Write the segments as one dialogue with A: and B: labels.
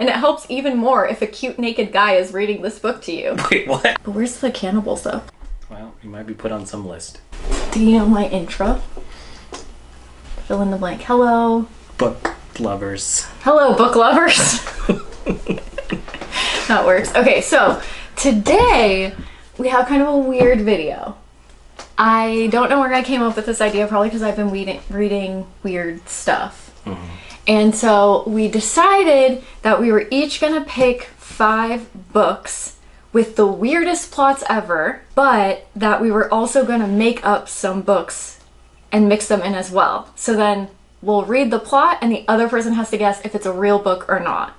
A: And it helps even more if a cute naked guy is reading this book to you.
B: Wait, what?
A: But where's the cannibals though?
B: Well, you might be put on some list.
A: Do you know my intro? Fill in the blank. Hello.
B: Book lovers.
A: Hello, book lovers. That works. Okay, so today we have kind of a weird video. I don't know where I came up with this idea, probably because I've been reading weird stuff. Mm-hmm. And so we decided that we were each gonna pick 5 books with the weirdest plots ever, but that we were also gonna make up some books and mix them in as well. So then we'll read the plot and the other person has to guess if it's a real book or not.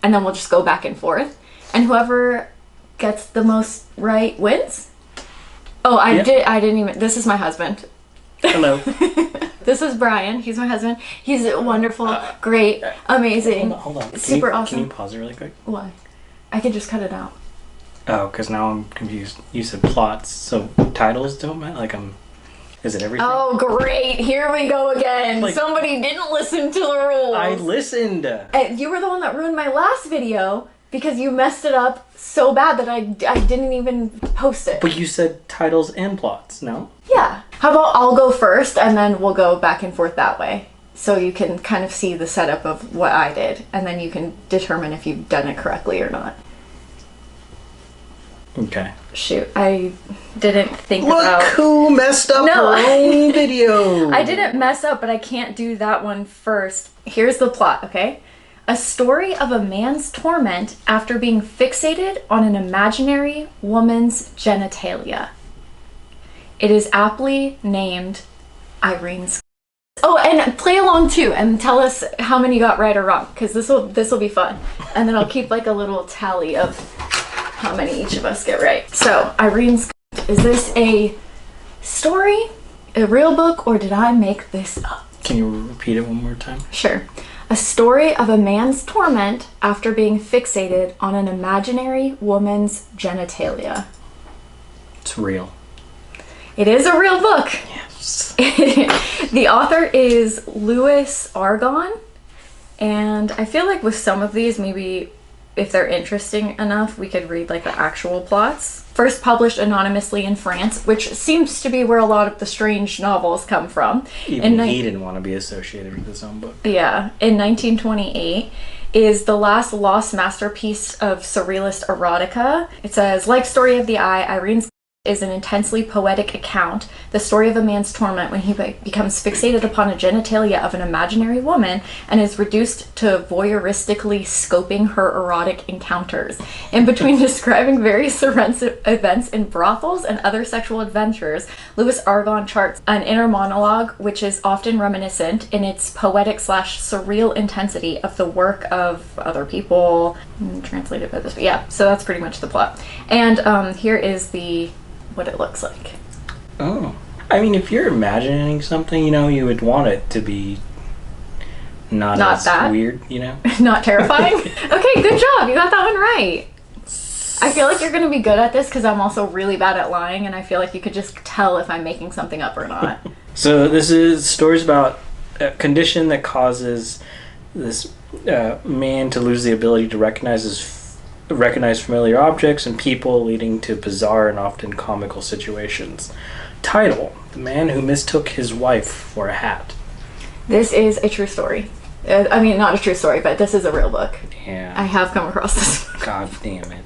A: And then we'll just go back and forth. And whoever gets the most right wins. Oh, I didn't even, this is my husband.
B: Hello.
A: This is Brian. He's my husband. He's wonderful, great, amazing,
B: hold on.
A: super awesome.
B: Can you pause it really quick?
A: Why? I can just cut it out.
B: Oh, because now I'm confused. You said plots, so titles don't matter? Like, is it everything?
A: Oh, great. Here we go again.
B: Like,
A: somebody didn't listen to the rules.
B: I listened.
A: You were the one that ruined my last video because you messed it up so bad that I didn't even post it.
B: But you said titles and plots, no?
A: Yeah. How about I'll go first and then we'll go back and forth that way. So you can kind of see the setup of what I did and then you can determine if you've done it correctly or not.
B: Okay.
A: Shoot, I didn't think about...
B: Look who messed up her own video!
A: I didn't mess up, but I can't do that one first. Here's the plot, okay? A story of a man's torment after being fixated on an imaginary woman's genitalia. It is aptly named Irene's. Oh, and play along too, and tell us how many got right or wrong, because this will be fun. And then I'll keep like a little tally of how many each of us get right. So, Irene's, is this a story, a real book, or did I make this up?
B: Can you repeat it one more time?
A: Sure. A story of a man's torment after being fixated on an imaginary woman's genitalia.
B: It's real.
A: It is a real book.
B: Yes.
A: The author is Louis Argon, and I feel like with some of these, maybe if they're interesting enough, we could read like the actual plots. First published anonymously in France, which seems to be where a lot of the strange novels come from.
B: Even he didn't want to be associated with his own book.
A: Yeah. In 1928 is the last lost masterpiece of surrealist erotica. It says, like Story of the Eye, Irene's is an intensely poetic account, the story of a man's torment when he becomes fixated upon a genitalia of an imaginary woman and is reduced to voyeuristically scoping her erotic encounters. In between describing various events in brothels and other sexual adventures, Louis Argon charts an inner monologue which is often reminiscent in its poetic/surreal intensity of the work of other people. Translated by this, but yeah, so that's pretty much the plot. And here is what it looks like.
B: Oh. I mean, if you're imagining something, you would want it to be not as that weird,
A: Not terrifying? Okay, good job. You got that one right. I feel like you're going to be good at this because I'm also really bad at lying, and I feel like you could just tell if I'm making something up or not.
B: So this is stories about a condition that causes this man to lose the ability to recognize familiar objects and people, leading to bizarre and often comical situations. Title: The Man Who Mistook His Wife for a Hat.
A: This is a true story. I mean, not a true story, but this is a real book.
B: Yeah.
A: I have come across this.
B: God damn it.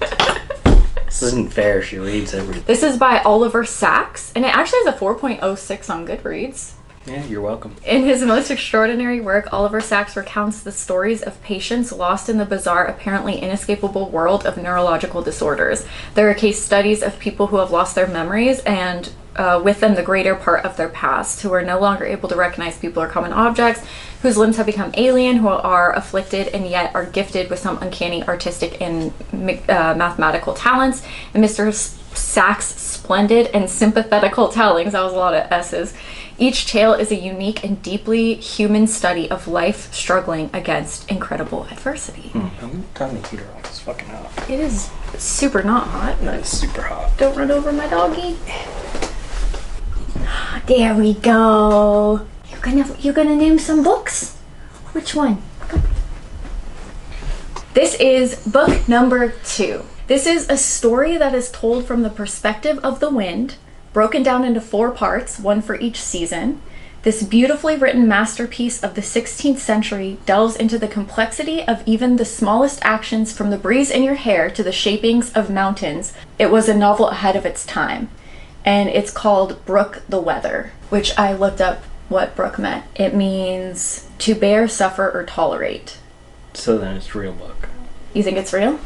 B: This isn't fair. She reads everything.
A: This is by Oliver Sacks, and it actually has a 4.06 on Goodreads.
B: Yeah, you're welcome.
A: In his most extraordinary work, Oliver Sacks recounts the stories of patients lost in the bizarre, apparently inescapable world of neurological disorders. There are case studies of people who have lost their memories and with them the greater part of their past, who are no longer able to recognize people or common objects, whose limbs have become alien, who are afflicted and yet are gifted with some uncanny artistic and mathematical talents. And Mr. Sacks' splendid and sympathetical tellings, that was a lot of S's. Each tale is a unique and deeply human study of life struggling against incredible adversity.
B: I'm turning the heater off. It's fucking hot.
A: It is super not hot.
B: It's super hot.
A: Don't run over my doggy. There we go. You're gonna name some books? Which one? This is book number 2. This is a story that is told from the perspective of the wind, broken down into 4 parts, one for each season. This beautifully written masterpiece of the 16th century delves into the complexity of even the smallest actions, from the breeze in your hair to the shapings of mountains. It was a novel ahead of its time, and it's called Brook the Weather, which I looked up what brook meant. It means to bear, suffer, or tolerate.
B: So then it's a real book.
A: You think it's real?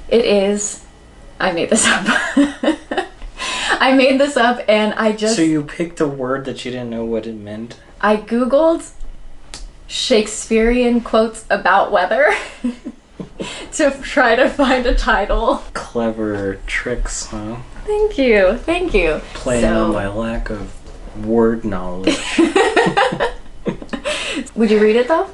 A: It is. I made this up. I made this up and I just...
B: So you picked a word that you didn't know what it meant?
A: I googled Shakespearean quotes about weather to try to find a title.
B: Clever tricks, huh?
A: Thank you. Thank you.
B: Playing on my lack of word knowledge.
A: Would you read it though?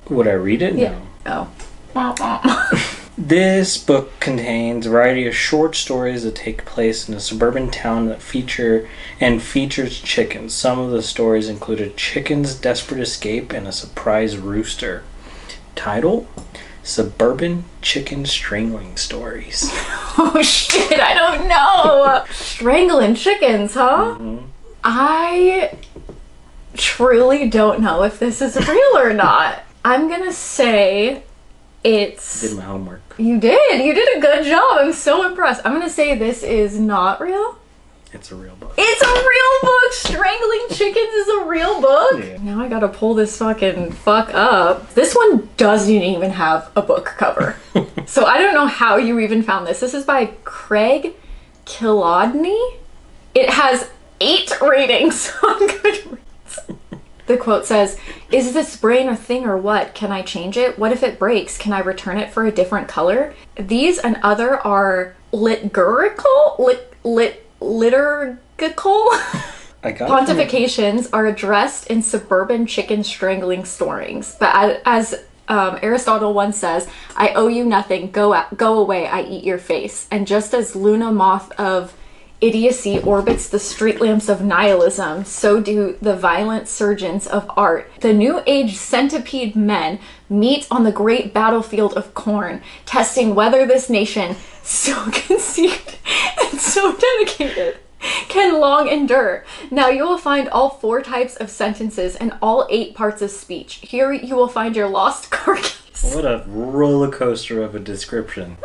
B: Would I read it?
A: Yeah.
B: No.
A: Oh.
B: This book contains a variety of short stories that take place in a suburban town that features chickens. Some of the stories include a chicken's desperate escape and a surprise rooster. Title: Suburban Chicken Strangling Stories.
A: Oh shit, I don't know. Strangling chickens, huh?
B: Mm-hmm.
A: I truly don't know if this is real or not. I'm gonna say it's...
B: Did my homework.
A: You did a good job. I'm so impressed. I'm gonna say this is not real.
B: It's a real book.
A: It's a real book. Strangling chickens is a real book.
B: Yeah.
A: Now I gotta pull this fuck up. This one doesn't even have a book cover. So I don't know how you even found this. This is by Craig Kilodney. It has 8 ratings on Goodreads. The quote says, "Is this brain a thing or what? Can I change it? What if it breaks? Can I return it for a different color? These and other are liturgical
B: I got
A: pontifications are addressed in suburban chicken strangling stories. But as Aristotle once says, I owe you nothing. Go away. I eat your face. And just as Luna moth of idiocy orbits the street lamps of nihilism, so do the violent surgeons of art. The new age centipede men meet on the great battlefield of corn, testing whether this nation, so conceived and so dedicated, can long endure. Now you will find all 4 types of sentences and all 8 parts of speech. Here you will find your lost carcass."
B: What a roller coaster of a description.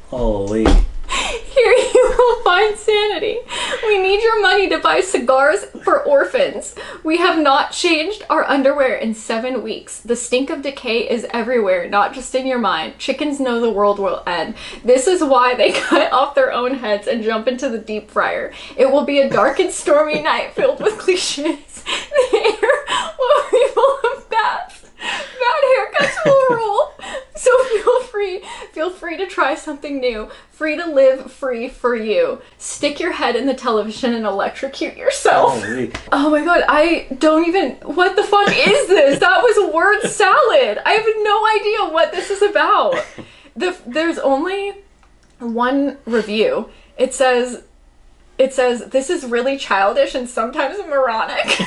B: Holy.
A: "Here you will find sanity. We need your money to buy cigars for orphans. We have not changed our underwear in 7 weeks. The stink of decay is everywhere, not just in your mind. Chickens know the world will end. This is why they cut off their own heads and jump into the deep fryer. It will be a dark and stormy night filled with cliches. The air will be full of bats. Bad haircuts will rule. So feel free to try something new. Free to live free for you. Stick your head in the television and electrocute yourself."
B: Holy.
A: Oh my god, I don't even... What the fuck is this? That was word salad. I have no idea what this is about. There's only one review. It says, "This is really childish and sometimes moronic."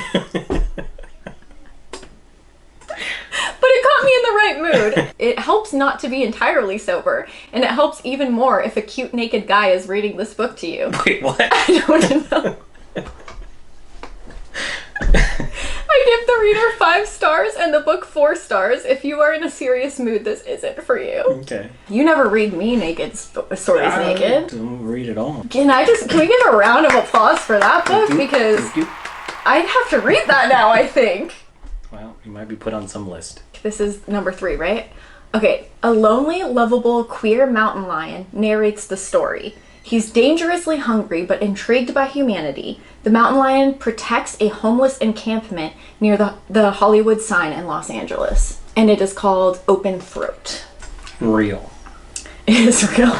A: But it got me in the right mood. It helps not to be entirely sober, and it helps even more if a cute naked guy is reading this book to you.
B: Wait, what?
A: I don't know. I give the reader 5 stars and the book 4 stars. If you are in a serious mood, this isn't for you.
B: Okay.
A: You never read me naked stories naked.
B: Don't read it all.
A: Can we give a round of applause for that book? Because I'd have to read that now, I think.
B: Well, you might be put on some list.
A: This is number 3, right? Okay. A lonely, lovable, queer mountain lion narrates the story. He's dangerously hungry but intrigued by humanity. The mountain lion protects a homeless encampment near the Hollywood sign in Los Angeles. And it is called Open Throat.
B: Real.
A: It is real.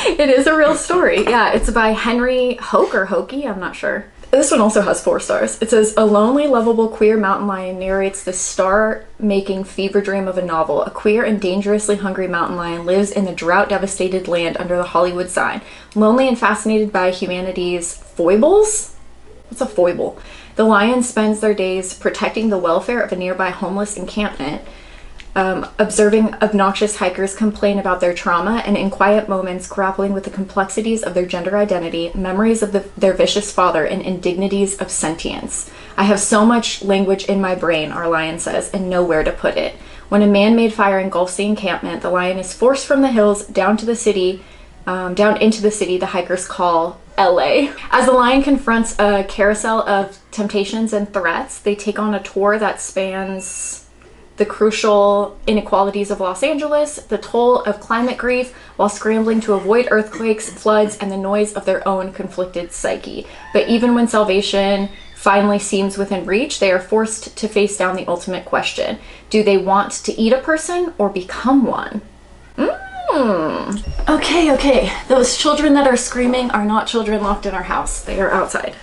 A: It is a real story. Yeah, it's by Henry Hoke or Hokie, I'm not sure. This one also has 4 stars. It says, "A lonely, lovable, queer mountain lion narrates the star-making fever dream of a novel. A queer and dangerously hungry mountain lion lives in the drought-devastated land under the Hollywood sign. Lonely and fascinated by humanity's foibles?" What's a foible? "The lion spends their days protecting the welfare of a nearby homeless encampment. observing obnoxious hikers complain about their trauma, and in quiet moments grappling with the complexities of their gender identity, memories of their vicious father, and indignities of sentience. I have so much language in my brain, our lion says, and nowhere to put it. When a man-made fire engulfs the encampment, the lion is forced from the hills down into the city, the hikers call LA. As the lion confronts a carousel of temptations and threats, they take on a tour that spans the crucial inequalities of Los Angeles, the toll of climate grief, while scrambling to avoid earthquakes, floods, and the noise of their own conflicted psyche. But even when salvation finally seems within reach, they are forced to face down the ultimate question. Do they want to eat a person or become one? Okay. Those children that are screaming are not children locked in our house. They are outside.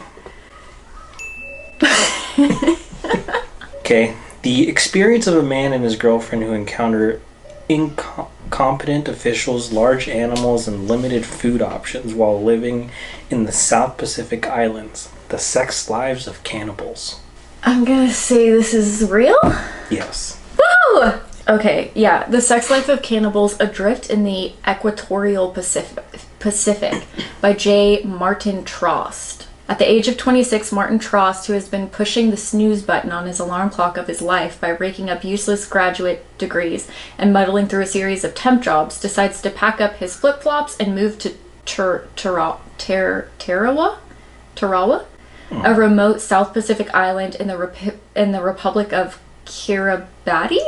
B: Okay. The experience of a man and his girlfriend who encounter incompetent officials, large animals, and limited food options while living in the South Pacific Islands. The sex lives of cannibals.
A: I'm gonna say this is real?
B: Yes.
A: Woo! Okay, yeah. The sex life of cannibals adrift in the equatorial Pacific by J. Martin Trost. At the age of 26, Martin Trost, who has been pushing the snooze button on his alarm clock of his life by raking up useless graduate degrees and muddling through a series of temp jobs, decides to pack up his flip-flops and move to Tarawa, a remote South Pacific island in the Republic of Kiribati.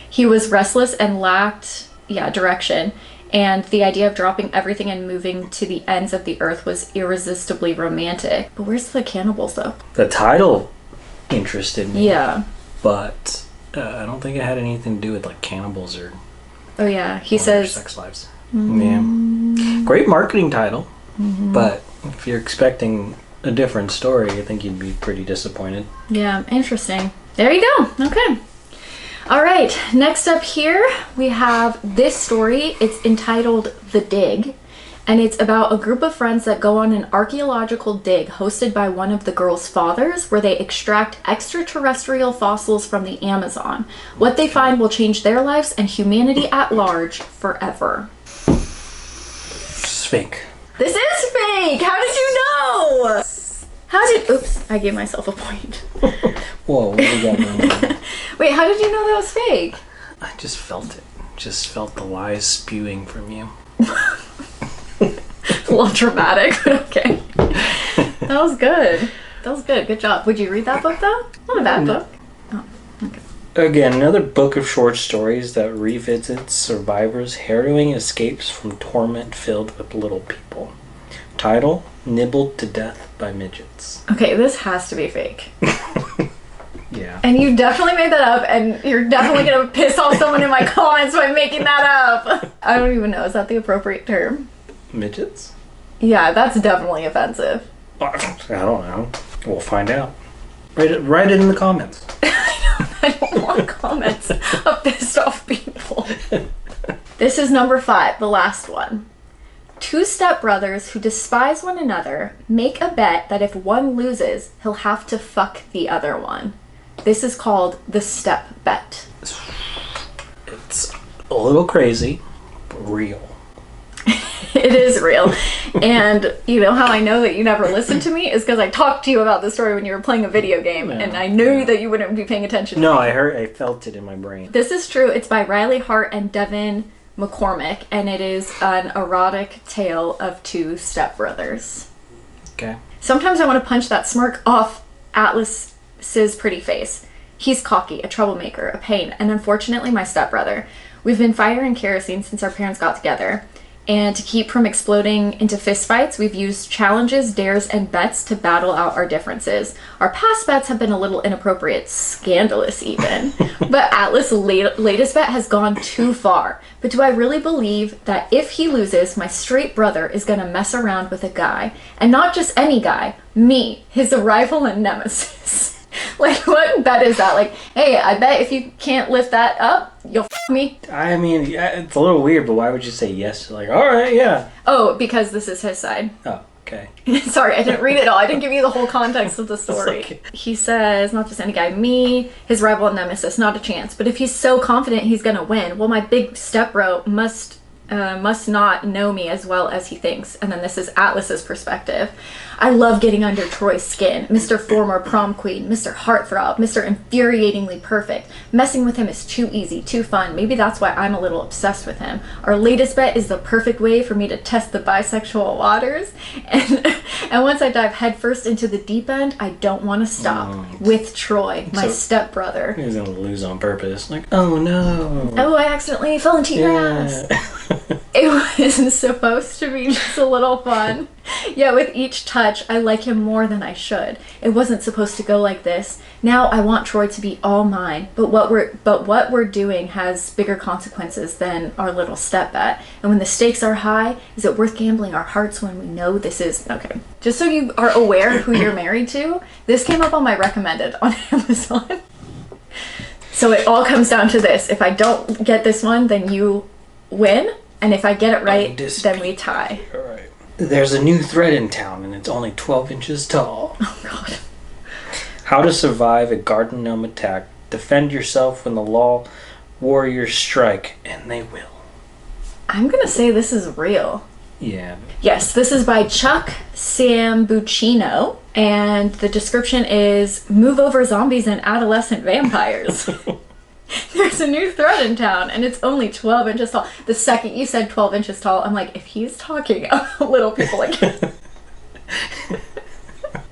A: He was restless and lacked direction, and the idea of dropping everything and moving to the ends of the earth was irresistibly romantic. But where's the cannibals, though?
B: The title interested me.
A: Yeah.
B: But I don't think it had anything to do with like cannibals or...
A: Oh yeah, he says...
B: sex lives. Yeah. Great marketing title, but if you're expecting a different story, I think you'd be pretty disappointed.
A: Yeah, interesting. There you go. Okay. All right, next up here we have this story. It's entitled The Dig, and it's about a group of friends that go on an archaeological dig hosted by one of the girls' fathers, where they extract extraterrestrial fossils from the Amazon. What they find will change their lives and humanity at large forever.
B: It's fake.
A: This is fake! How did you know? Oops, I gave myself a point.
B: Whoa, what do you got going on?
A: Wait, how did you know that was fake?
B: I just felt it. Just felt the lies spewing from you.
A: A little dramatic, but okay. That was good. Good job. Would you read that book, though? Not a bad book. Oh, okay.
B: Again, another book of short stories that revisits survivors' harrowing escapes from torment filled with little people. Title, Nibbled to Death by Midgets.
A: Okay, this has to be fake.
B: Yeah.
A: And you definitely made that up, and you're definitely going to piss off someone in my comments by making that up. I don't even know. Is that the appropriate term?
B: Midgets?
A: Yeah, that's definitely offensive.
B: I don't know. We'll find out. Write it in the comments.
A: I don't want comments of pissed off people. This is number 5, the last one. 2 stepbrothers who despise one another make a bet that if one loses, he'll have to fuck the other one. This is called the step bet.
B: It's a little crazy, but real.
A: It is real. And you know how I know that you never listened to me is because I talked to you about this story when you were playing a video game, and I knew that you wouldn't be paying attention.
B: No, I felt it in my brain.
A: This is true. It's by Riley Hart and Devin McCormick, and it is an erotic tale of 2 stepbrothers.
B: Okay.
A: Sometimes I want to punch that smirk off Atlas's pretty face. He's cocky, a troublemaker, a pain, and unfortunately my stepbrother. We've been fire and kerosene since our parents got together. And to keep from exploding into fistfights, we've used challenges, dares, and bets to battle out our differences. Our past bets have been a little inappropriate, scandalous even. But Atlas' latest bet has gone too far. But do I really believe that if he loses, my straight brother is going to mess around with a guy? And not just any guy, me, his rival and nemesis. Like, what bet is that? Like, hey, I bet if you can't lift that up, you'll f me.
B: I mean, it's a little weird, but why would you say yes? Like, all right, yeah.
A: Oh, because this is his side.
B: Oh. Okay.
A: Sorry, I didn't read it all. I didn't give you the whole context of the story.
B: Okay.
A: He says, not just any guy, me, his rival and nemesis, not a chance. But if he's so confident he's gonna win, well, my big stepbro must not know me as well as he thinks. And then this is Atlas's perspective. I love getting under Troy's skin. Mr. Former Prom Queen, Mr. Heartthrob, Mr. Infuriatingly Perfect. Messing with him is too easy, too fun. Maybe that's why I'm a little obsessed with him. Our latest bet is the perfect way for me to test the bisexual waters. And once I dive headfirst into the deep end, I don't want to stop. With Troy, my stepbrother.
B: He's gonna lose on purpose. Like, oh no.
A: Oh, I accidentally fell into your ass. It was supposed to be just a little fun. Yeah, with each touch, I like him more than I should. It wasn't supposed to go like this. Now I want Troy to be all mine. But what we're doing has bigger consequences than our little step bet. And when the stakes are high, is it worth gambling our hearts when we know this is okay? Just so you are aware who you're married to, this came up on my recommended on Amazon. So it all comes down to this. If I don't get this one, then you win. And if I get it right, then we tie.
B: All right. There's a new threat in town, and it's only 12 inches tall.
A: Oh, God.
B: How to survive a garden gnome attack. Defend yourself when the law warriors strike, and they will.
A: I'm going to say this is real.
B: Yeah.
A: Yes, this is by Chuck Sambucino, and the description is move over zombies and adolescent vampires. There's a new threat in town, and it's only 12 inches tall. The second you said 12 inches tall, I'm like, if he's talking about little people like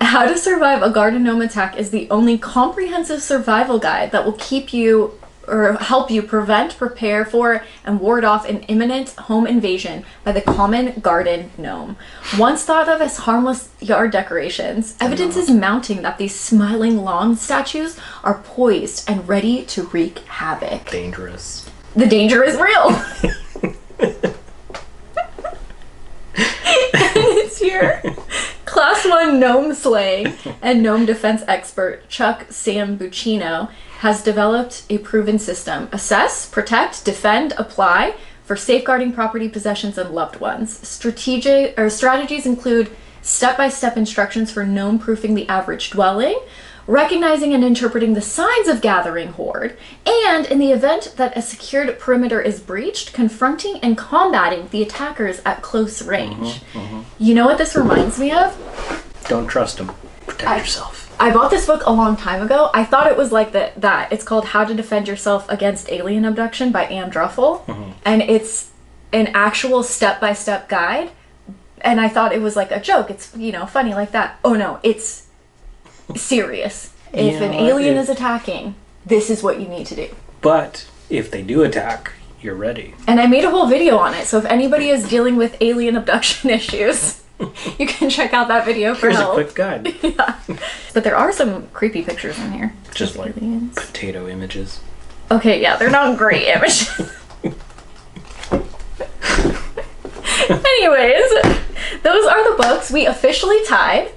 A: How to Survive a Garden Gnome Attack is the only comprehensive survival guide that will keep you or help you prevent, prepare for, and ward off an imminent home invasion by the common garden gnome. Once thought of as harmless yard decorations, evidence is mounting that these smiling lawn statues are poised and ready to wreak havoc.
B: Dangerous.
A: The danger is real. And it's your Class 1 gnome slaying and gnome defense expert Chuck Sambucino has developed a proven system. Assess, protect, defend, apply for safeguarding property, possessions, and loved ones. Strategies include step-by-step instructions for gnome-proofing the average dwelling, recognizing and interpreting the signs of gathering horde, and in the event that a secured perimeter is breached, confronting and combating the attackers at close range. You know what this reminds me of?
B: Don't trust them. Protect yourself.
A: I bought this book a long time ago. I thought it was like that. It's called How to Defend Yourself Against Alien Abduction by Anne Druffel. And it's an actual step-by-step guide. And I thought it was like a joke. It's, funny like that. Oh no, it's serious. If an alien is attacking, this is what you need to do.
B: But if they do attack, you're ready.
A: And I made a whole video on it. So if anybody is dealing with alien abduction issues, you can check out that video for help.
B: Here's a quick guide.
A: Yeah. But there are some creepy pictures in here.
B: Just like potato images.
A: Okay, yeah, they're not great images. Anyways, those are the books. We officially tied.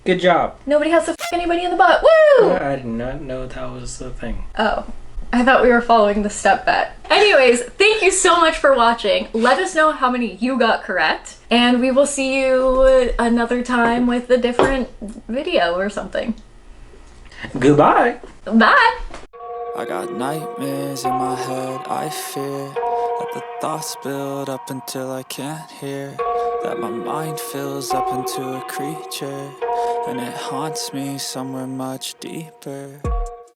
B: Good job.
A: Nobody has to f anybody in the butt. Woo!
B: I did not know that was the thing.
A: Oh. I thought we were following the step bet. Anyways, thank you so much for watching. Let us know how many you got correct. And we will see you another time with a different video or something.
B: Goodbye.
A: Bye.
C: I got nightmares in my head, I fear that the thoughts build up until I can't hear, that my mind fills up into a creature, and it haunts me somewhere much deeper.